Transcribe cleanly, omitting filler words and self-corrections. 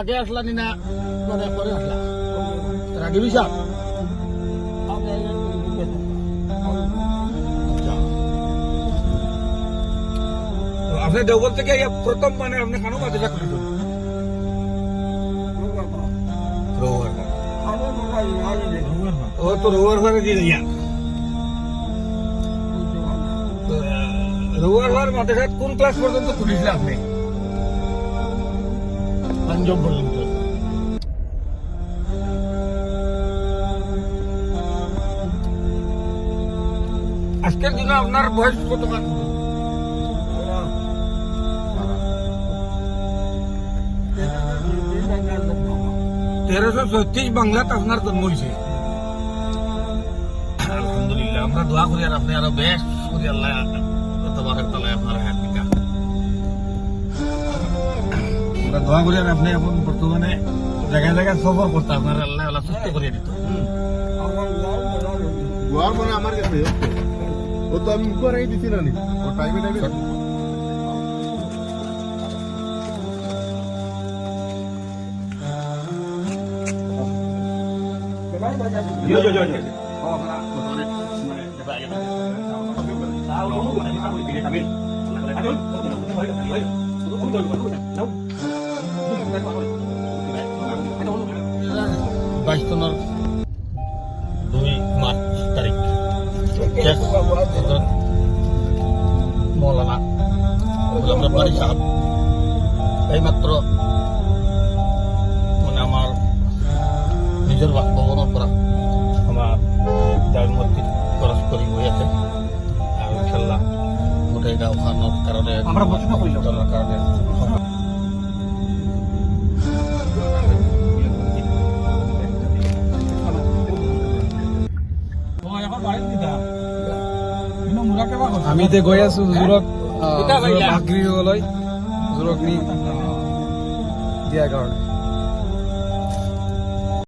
আগে আসলা না মানে পরে আসলা রাগিবি সাহ আপনি দেওবল থেকে প্রথম মানে আপনি খানো বাতিটা খুলেছেন ও তো রোয়ার ঘরে দিয়ে দিয়া রোয়ার ঘর মাদ্রাসা কোন ক্লাস পর্যন্ত খুলেছিল আপনি পঞ্চম পর্যন্ত আজকের দিনে আপনার বয়স কত মান 1336 বাংলাত আপনার জন্ম হয়েছে আলহামদুলিল্লাহ আমরা দোয়া করি আর আপনি আরো বেশ করি আল্লাহ তোমাদের তলায় আপনার হাত দিকা আমরা দোয়া করি আর আপনি এখন বর্তমানে জায়গায় জায়গায় সফর করতে আপনার আল্লাহ আল্লাহ সুস্থ করিয়ে দিত গোয়ার মানে আমার কাছে ও তো আমি করাই দিছি না নি ও টাইমে বাইশ সনের 2 মার্চ তারিখ মৌলানা গোলাম রব্বানী সাহেব এইমাত্র মানে আমার নিজের বাসভবনের পৰা আমার জামি মসজিদ খরচ কৰি গৈ আছে আৰু ইনশাল্লাহ গোটেই গাঁওখনৰ কাৰণে আমরা প্রশ্ন করিল কাৰণে আমি এতিয়া গৈ আছো জোৰক বাগৰি গ'লৈ জোৰক নি দিয়াৰ কাৰণে